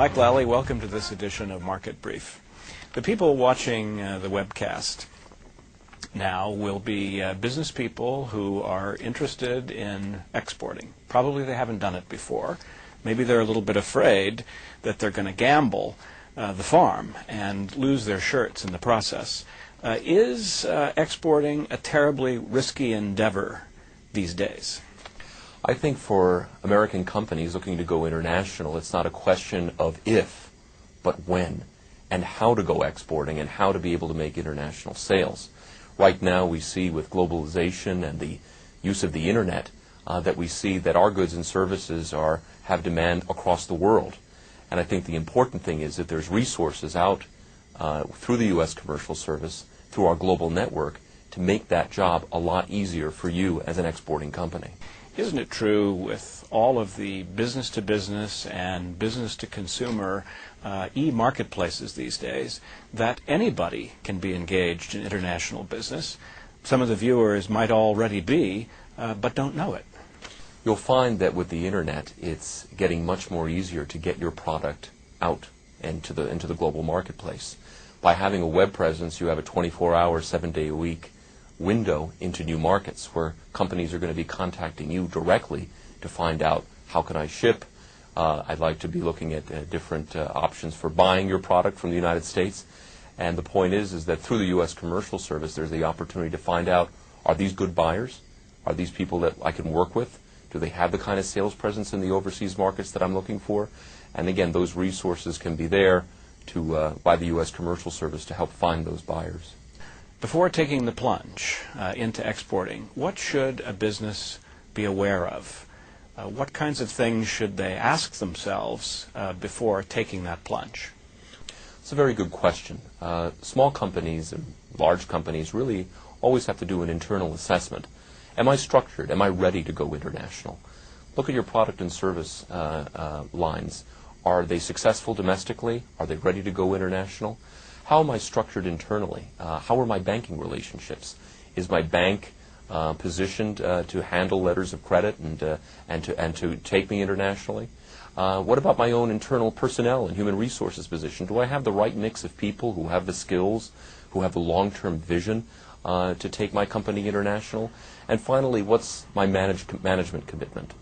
Mike Lally, welcome to this edition of Market Brief. The people watching the webcast now will be business people who are interested in exporting. Probably they haven't done it before. Maybe they're a little bit afraid that they're going to gamble the farm and lose their shirts in the process. Is exporting a terribly risky endeavor these days? I think for American companies looking to go international, it's not a question of if, but when, and how to go exporting and how to be able to make international sales. Right now we see with globalization and the use of the internet that we see that our goods and services have demand across the world. And I think the important thing is that there's resources out through the U.S. Commercial Service, through our global network, to make that job a lot easier for you as an exporting company. Isn't it true with all of the business-to-business and business-to-consumer e-marketplaces these days that anybody can be engaged in international business? Some of the viewers might already be, but don't know it. You'll find that with the internet, it's getting much more easier to get your product out into the global marketplace. By having a web presence, you have a 24-hour, 7-day-a-week window into new markets where companies are going to be contacting you directly to find out how can I ship. I'd like to be looking at different options for buying your product from the United States. And the point is that through the U.S. Commercial Service, there's the opportunity to find out, are these good buyers? Are these people that I can work with? Do they have the kind of sales presence in the overseas markets that I'm looking for? And again, those resources can be there by the U.S. Commercial Service to help find those buyers. Before taking the plunge into exporting, what should a business be aware of? What kinds of things should they ask themselves before taking that plunge? It's a very good question. Small companies and large companies really always have to do an internal assessment. Am I structured? Am I ready to go international? Look at your product and service lines. Are they successful domestically? Are they ready to go international? How am I structured internally? How are my banking relationships? Is my bank positioned to handle letters of credit and to take me internationally? What about my own internal personnel and human resources position? Do I have the right mix of people who have the skills, who have the long-term vision to take my company international? And finally, what's my management commitment?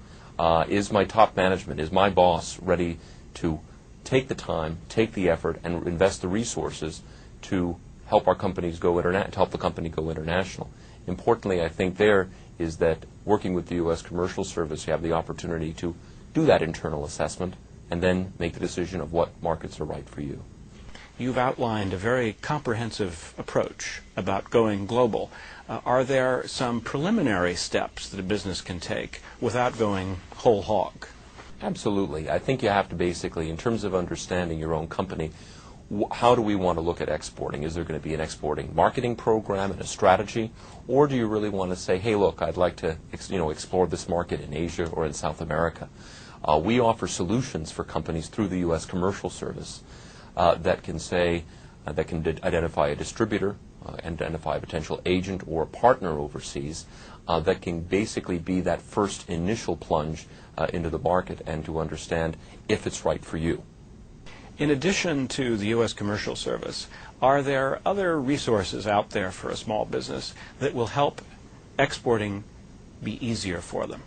Is my top management, is my boss ready to take the time, take the effort, and invest the resources to help our companies to help the company go international? Importantly, I think there is that working with the U.S. Commercial Service, you have the opportunity to do that internal assessment and then make the decision of what markets are right for you. You've outlined a very comprehensive approach about going global. Are there some preliminary steps that a business can take without going whole hog? Absolutely. I think you have to basically, in terms of understanding your own company, how do we want to look at exporting? Is there going to be an exporting marketing program and a strategy? Or do you really want to say, hey, look, I'd like to explore this market in Asia or in South America? We offer solutions for companies through the U.S. Commercial Service that can identify a distributor, identify a potential agent or a partner overseas that can basically be that first initial plunge into the market and to understand if it's right for you. In addition to the U.S. Commercial Service, are there other resources out there for a small business that will help exporting be easier for them?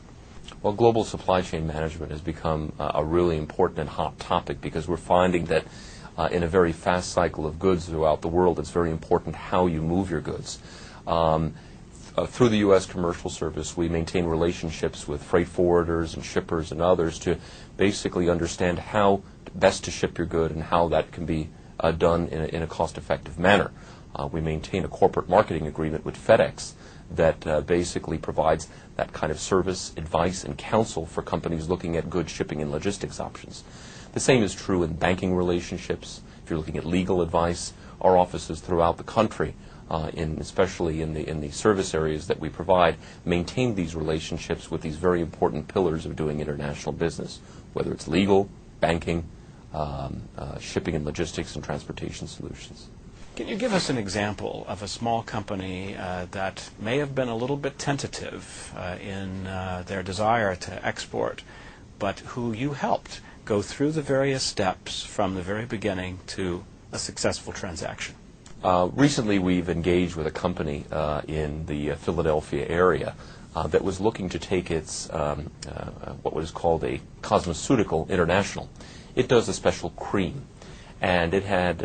Well, global supply chain management has become a really important and hot topic because we're finding that in a very fast cycle of goods throughout the world, it's very important how you move your goods. Through the U.S. Commercial Service, we maintain relationships with freight forwarders and shippers and others to basically understand how best to ship your good and how that can be done in a cost-effective manner. We maintain a corporate marketing agreement with FedEx that basically provides that kind of service, advice, and counsel for companies looking at good shipping and logistics options. The same is true in banking relationships. If you're looking at legal advice, our offices throughout the country, especially in the service areas that we provide, maintain these relationships with these very important pillars of doing international business, whether it's legal, banking, shipping and logistics, and transportation solutions. Can you give us an example of a small company that may have been a little bit tentative in their desire to export, but who you helped go through the various steps from the very beginning to a successful transaction? Recently, we've engaged with a company in the Philadelphia area that was looking to take its what was called a cosmeceutical international. It does a special cream, and it had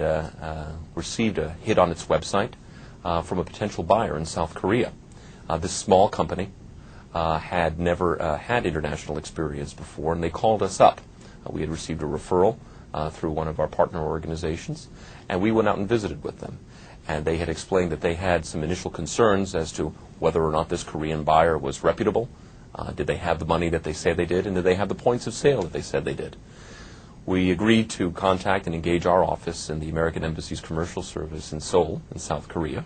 received a hit on its website from a potential buyer in South Korea. This small company had never had international experience before, and they called us up. We had received a referral through one of our partner organizations, and we went out and visited with them. And they had explained that they had some initial concerns as to whether or not this Korean buyer was reputable. Did they have the money that they said they did, and did they have the points of sale that they said they did? We agreed to contact and engage our office in the American Embassy's commercial service in Seoul, in South Korea.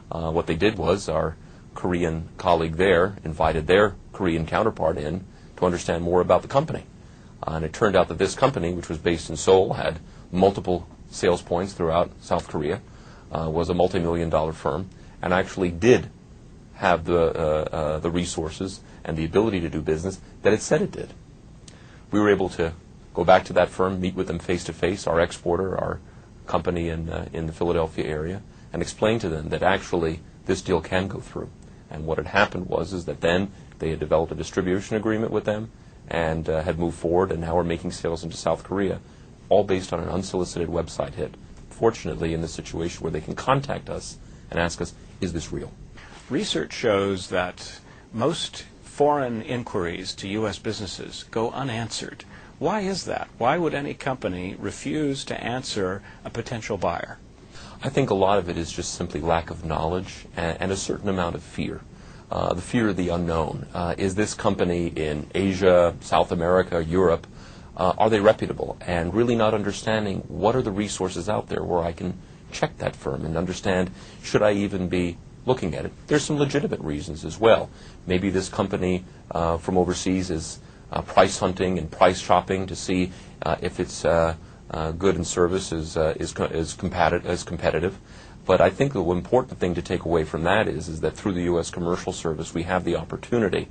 What they did was our Korean colleague there invited their Korean counterpart in to understand more about the company. And it turned out that this company, which was based in Seoul, had multiple sales points throughout South Korea, was a multi-million-dollar firm, and actually did have the resources and the ability to do business that it said it did. We were able to go back to that firm, meet with them face-to-face, our exporter, our company in the Philadelphia area, and explain to them that actually this deal can go through. And what had happened was that then they had developed a distribution agreement with them and had moved forward, and now are making sales into South Korea, all based on an unsolicited website hit. Fortunately, in this situation where they can contact us and ask us, is this real? Research shows that most foreign inquiries to U.S. businesses go unanswered. Why is that? Why would any company refuse to answer a potential buyer? I think a lot of it is just simply lack of knowledge and a certain amount of fear. The fear of the unknown. Is this company in Asia, South America, Europe, are they reputable? And really not understanding what are the resources out there where I can check that firm and understand, should I even be looking at it? There's some legitimate reasons as well. Maybe this company from overseas is price hunting and price shopping to see if its good and service is competitive. But I think the important thing to take away from that is that through the U.S. Commercial Service, we have the opportunity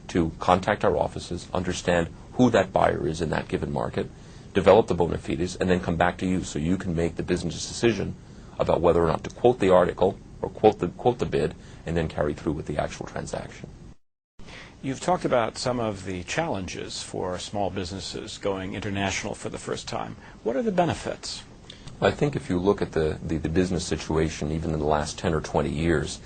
to contact our offices, understand who that buyer is in that given market, develop the bona fides, and then come back to you so you can make the business decision about whether or not to quote the article or quote the bid and then carry through with the actual transaction. You've talked about some of the challenges for small businesses going international for the first time. What are the benefits? I think if you look at the business situation, even in the last 10 or 20 years,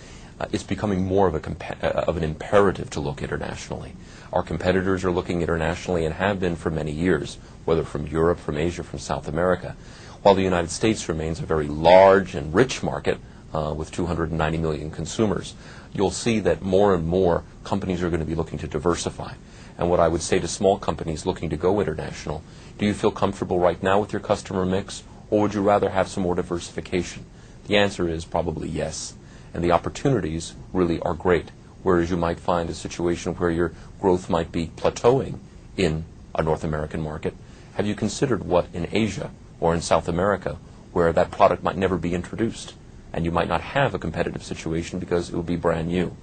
it's becoming more of an imperative to look internationally. Our competitors are looking internationally and have been for many years, whether from Europe, from Asia, from South America, while the United States remains a very large and rich market with 290 million consumers. You'll see that more and more companies are going to be looking to diversify. And what I would say to small companies looking to go international, do you feel comfortable right now with your customer mix, or would you rather have some more diversification? The answer is probably yes. And the opportunities really are great, whereas you might find a situation where your growth might be plateauing in a North American market. Have you considered what in Asia or in South America, where that product might never be introduced, and you might not have a competitive situation because it would be brand new?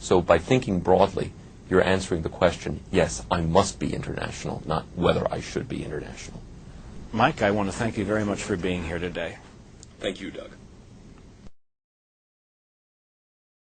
So by thinking broadly, you're answering the question, yes, I must be international, not whether I should be international. Mike, I want to thank you very much for being here today. Thank you, Doug.